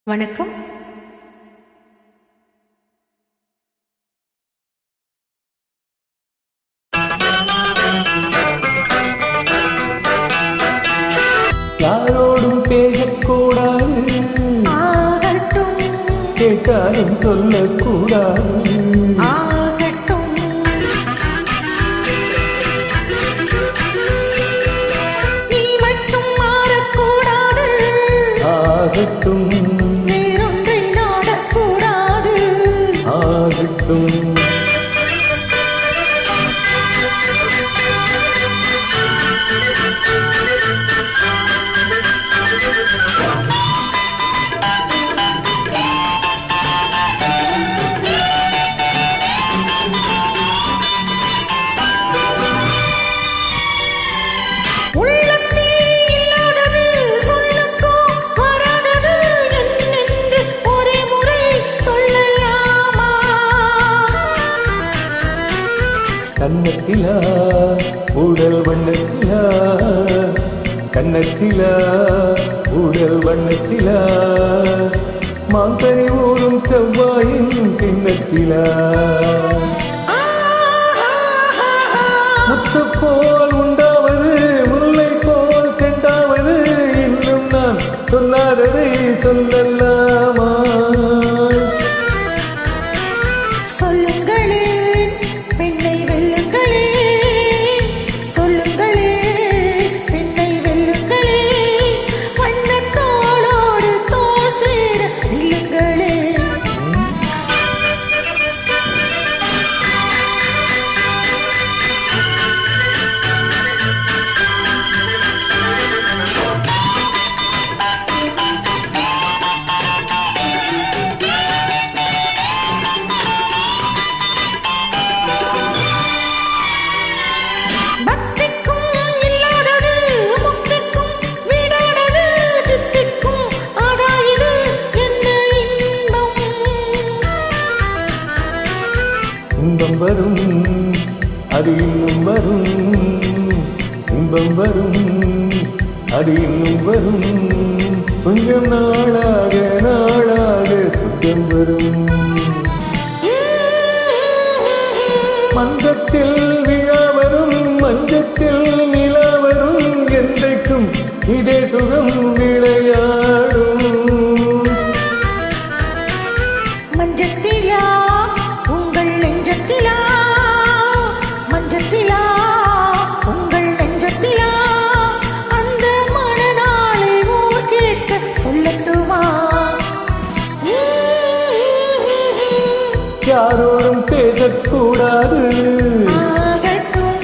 வணக்கம். யாரோடும் பேசக்கூடாது, ஆகட்டும் கேட்டாலும் சொல்லக்கூடாது. ஆகட்டும், நீ மட்டும் மாறக்கூடாது. ஆகட்டும் வேறொன்றை நாடக்கூடாது. ஆகட்டும். கண்ணத்திலா ஊடல் வண்ணத்திலா, கண்ணத்திலா ஊடல் வண்ணத்திலா, மாங்கனி ஊறும் செவ்வாயின் கிண்ணத்திலா, முத்து போல் உண்டாவது முல்லை போல் செண்டாவது, இன்னும் நான் சொல்லாததை சொல்லலாமா? சொல்லுங்களே பெண்ணை வெல்லுங்களே, சொல்லுங்களே பெண்ணை வெல்லுங்களே, வண்ணத்தோளோடு தோள் சேர நில்லுங்களே. இன்பம் வரும் அது இன்னும் வரும், இன்பம் வரும் அது இன்னும் வரும், கொஞ்சம் நாளாக நாளாக சுத்தம் வரும். மந்தத்தில் விழா வரும், மஞ்சத்தில் நிலா வரும், என்றைக்கும் இதே சுகம் விளையாடும். மஞ்சத்திலா உங்கள் நெஞ்சத்திலா, மஞ்சத்திலா உங்கள் நெஞ்சத்திலா, அந்த மனநாளை ஊர் கேட்க சொல்லட்டுமா? யாரோடும் பேசக்கூடாது, ஆகட்டும்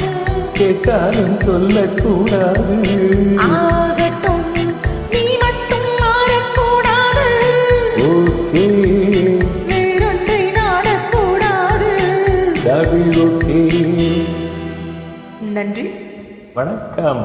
கேட்டாலும் சொல்லக்கூடாது. ஆகட்டும், நீ மட்டும் மாறக்கூடாது. ஓகே, வேறொன்றை நாடக்கூடாது. ஓகே. நன்றி, வணக்கம்.